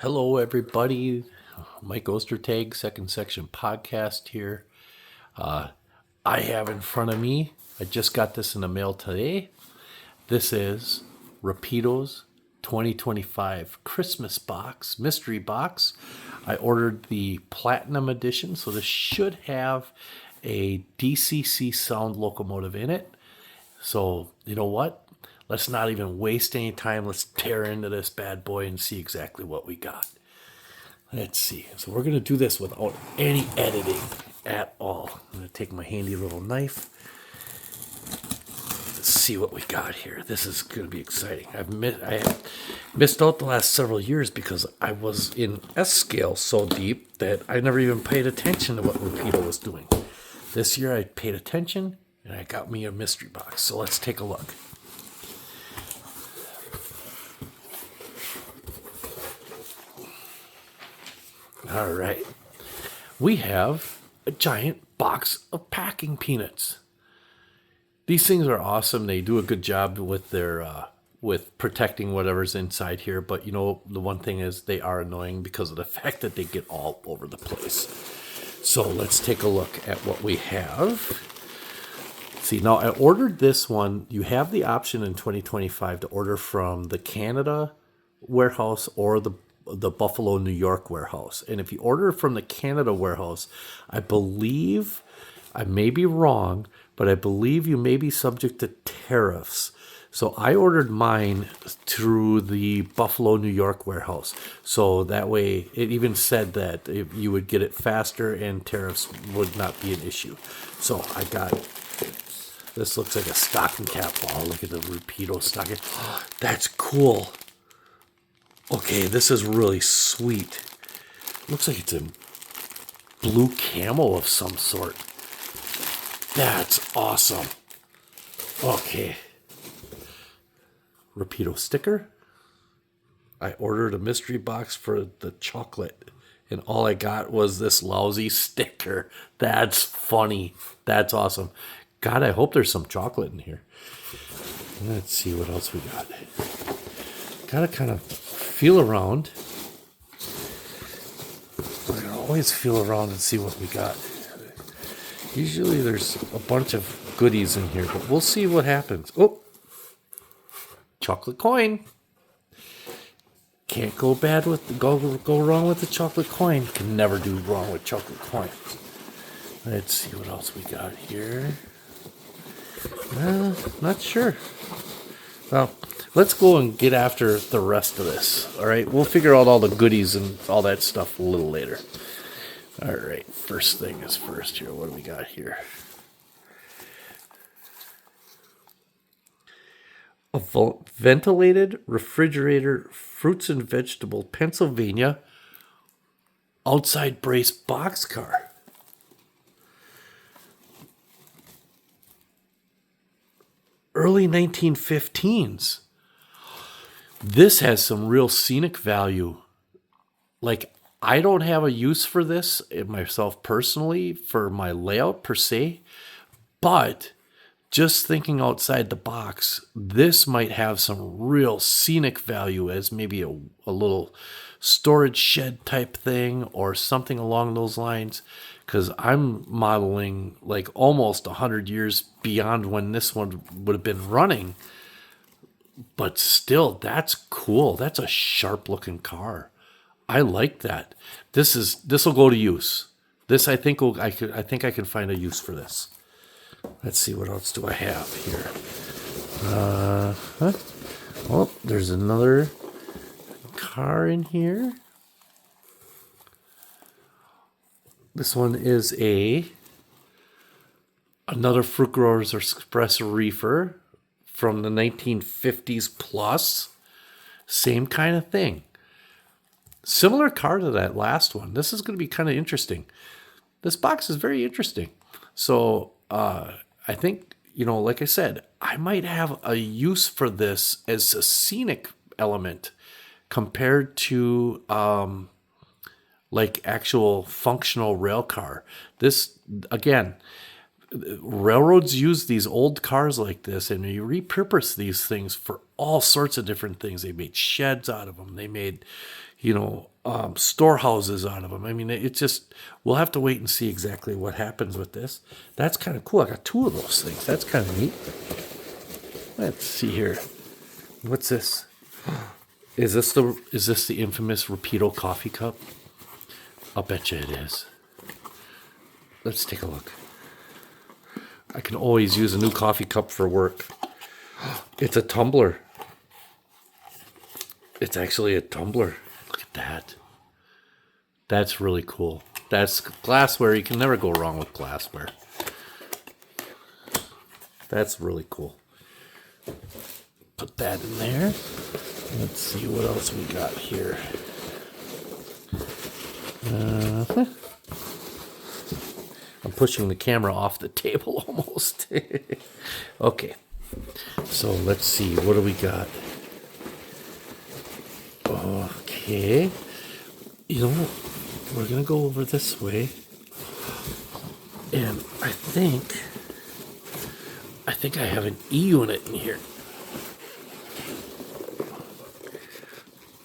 Hello, everybody. Mike Ostertag, Second Section Podcast here. I have in front of me, I just got this in the mail today. This is Rapido's 2025 Christmas box, mystery box. I ordered the Platinum Edition, so this should have a DCC sound locomotive in it. So, you know what? Let's not even waste any time. Let's tear into this bad boy and see exactly what we got. Let's see. So we're going to do this without any editing at all. I'm going to take my handy little knife. Let's see what we got here. This is going to be exciting. I have missed out the last several years because I was in S scale so deep that I never even paid attention to what Rapido was doing. This year I paid attention and I got me a mystery box. So let's take a look. All right. We have a giant box of packing peanuts. These things are awesome. They do a good job with their with protecting whatever's inside here. But you know, the one thing is they are annoying because of the fact that they get all over the place. So let's take a look at what we have. See, now I ordered this one. You have the option in 2025 to order from the Canada warehouse or the Buffalo, New York warehouse. And if you order from the Canada warehouse, I believe, I may be wrong, but I believe you may be subject to tariffs. So I ordered mine through the Buffalo, New York warehouse. So that way, it even said that if you would get it faster and tariffs would not be an issue. So I got, this looks like a stocking cap. Oh, look at the Rapido stocking. That's cool. Okay, this is really sweet. Looks like it's a blue camo of some sort. That's awesome. Okay. Rapido sticker. I ordered a mystery box for the chocolate, and all I got was this lousy sticker. That's funny. That's awesome. God, I hope there's some chocolate in here. Let's see what else we got. Gotta kind of feel around. I can always feel around and see what we got. Usually there's a bunch of goodies in here, but we'll see what happens. Oh, chocolate coin. Can't go bad with go wrong with the chocolate coin. Can never do wrong with chocolate coins. Let's see what else we got here. Not sure. Well, let's go and get after the rest of this. All right, we'll figure out all the goodies and all that stuff a little later. All right, first thing is first here. What do we got here? A ventilated refrigerator fruits and vegetable Pennsylvania outside brace boxcar. Early 1915s. This has some real scenic value. Like, I don't have a use for this myself personally for my layout per se, but just thinking outside the box, this might have some real scenic value as maybe a little storage shed type thing or something along those lines. Because I'm modeling like almost 100 years beyond when this one would have been running. But still, that's cool. That's a sharp looking car. I like that. This will go to use. This I think I think I can find a use for this. Let's see, what else do I have here? Oh, there's another car in here. This one is another Fruit Growers Express reefer from the 1950s plus. Same kind of thing. Similar car to that last one. This is going to be kind of interesting. This box is very interesting. So I think, like I said, I might have a use for this as a scenic element compared to like actual functional rail car. This, again, railroads use these old cars like this, and you repurpose these things for all sorts of different things. They made sheds out of them. They made, storehouses out of them. I mean, it's just, we'll have to wait and see exactly what happens with this. That's kind of cool. I got two of those things. That's kind of neat. Let's see here. What's this? Is this the infamous Rapido coffee cup? I'll bet you it is. Let's take a look. I can always use a new coffee cup for work. It's a tumbler. It's actually a tumbler. Look at that. That's really cool. That's glassware. You can never go wrong with glassware. That's really cool. Put that in there. Let's see what else we got here. I'm pushing the camera off the table almost. Okay. So let's see. What do we got? Okay. We're going to go over this way. And I think I have an E unit in here.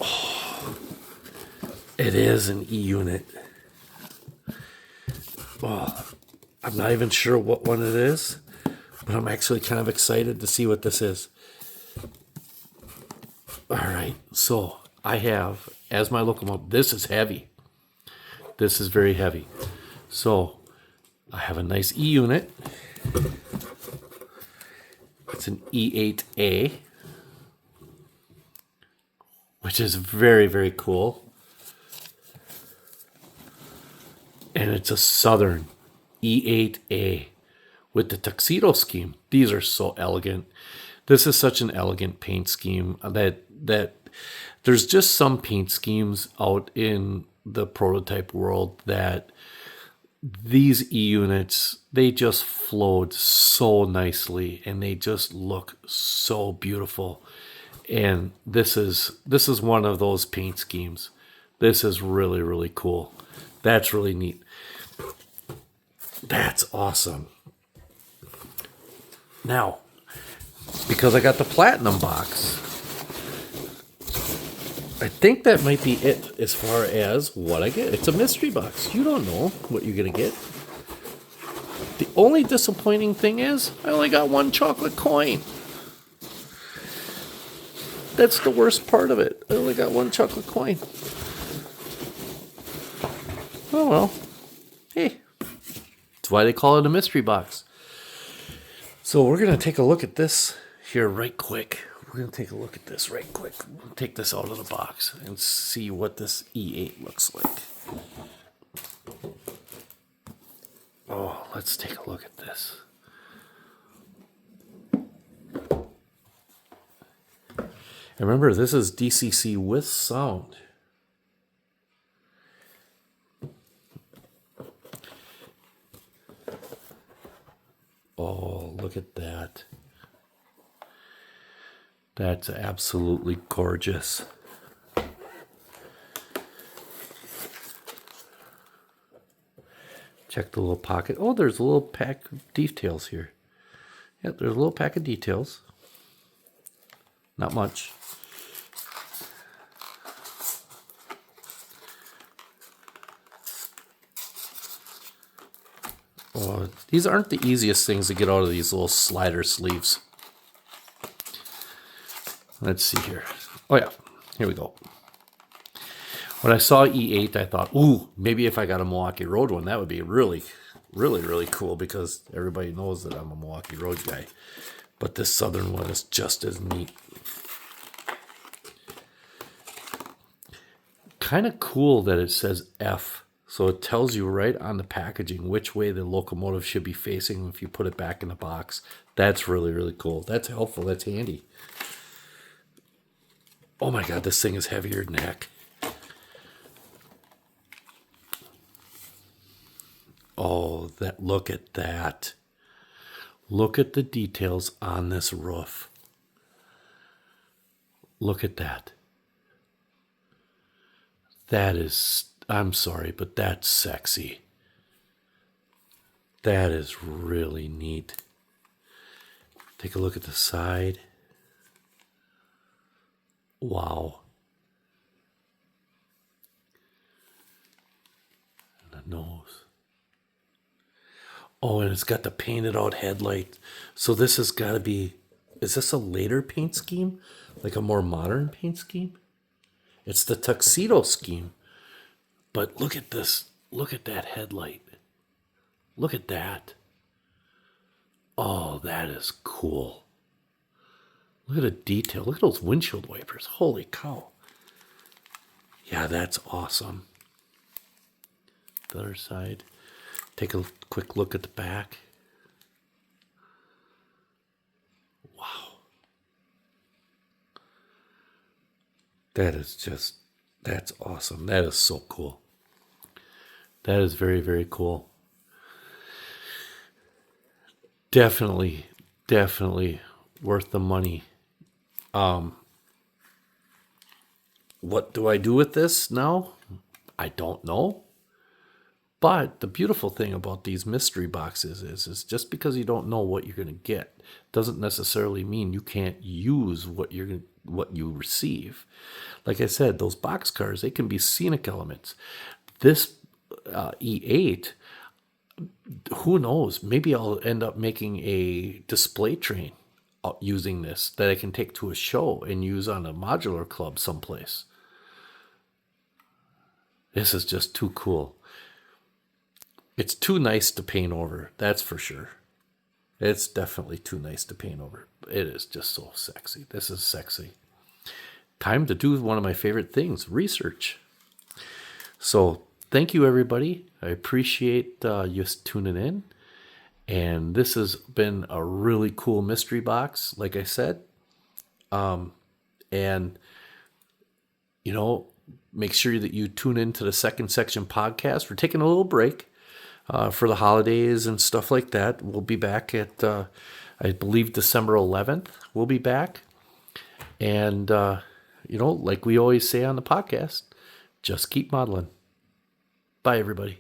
Oh, it is an E unit. Oh, I'm not even sure what one it is, but I'm actually kind of excited to see what this is. All right, so I have, as my locomotive, this is heavy. This is very heavy. So I have a nice E unit. It's an E8A, which is very, very cool. And it's a Southern E8A with the tuxedo scheme. These are so elegant. This is such an elegant paint scheme that there's just some paint schemes out in the prototype world that these E units, they just flowed so nicely and they just look so beautiful. And this is one of those paint schemes. This is really, really cool. That's really neat. That's awesome. Now, because I got the Platinum box, I think that might be it as far as what I get. It's a mystery box. You don't know what you're going to get. The only disappointing thing is I only got one chocolate coin. That's the worst part of it. I only got one chocolate coin. Oh well. Hey. That's why they call it a mystery box. So we're going to take a look at this here right quick. We're going to take a look at this right quick. We'll take this out of the box and see what this E8 looks like. Oh, let's take a look at this. And remember, this is DCC with sound. Oh, look at that. That's absolutely gorgeous. Check the little pocket. Oh, there's a little pack of details here. Yeah, there's a little pack of details. Not much. Oh, these aren't the easiest things to get out of these little slider sleeves. Let's see here. Oh yeah, here we go. When I saw E8, I thought, ooh, maybe if I got a Milwaukee Road one, that would be really, really, really cool because everybody knows that I'm a Milwaukee Road guy. But this Southern one is just as neat. Kind of cool that it says F. So it tells you right on the packaging which way the locomotive should be facing if you put it back in the box. That's really, really cool. That's helpful. That's handy. Oh my God, this thing is heavier than heck. Oh, look at that. Look at the details on this roof. Look at that. That is, I'm sorry, but that's sexy. That is really neat. Take a look at the side. Wow. And the nose. Oh, and it's got the painted out headlight. So this has got to be, is this a later paint scheme? Like a more modern paint scheme? It's the tuxedo scheme. But look at this. Look at that headlight. Look at that. Oh, that is cool. Look at the detail. Look at those windshield wipers. Holy cow. Yeah, that's awesome. The other side. Take a quick look at the back. Wow. That is just, that's awesome. That is so cool. That is very, very cool. Definitely, definitely worth the money. What do I do with this now? I don't know. But the beautiful thing about these mystery boxes is just because you don't know what you're going to get doesn't necessarily mean you can't use what you receive. Like I said, those boxcars, they can be scenic elements. This E8, who knows? Maybe I'll end up making a display train using this that I can take to a show and use on a modular club someplace. This is just too cool. It's too nice to paint over, that's for sure. It's definitely too nice to paint over. It is just so sexy. This is sexy. Time to do one of my favorite things, research. So thank you, everybody. I appreciate you tuning in. And this has been a really cool mystery box, like I said. And, you know, make sure that you tune into the Second Section podcast. We're taking a little break for the holidays and stuff like that. We'll be back at, I believe, December 11th. We'll be back. And, you know, like we always say on the podcast, just keep modeling. Bye, everybody.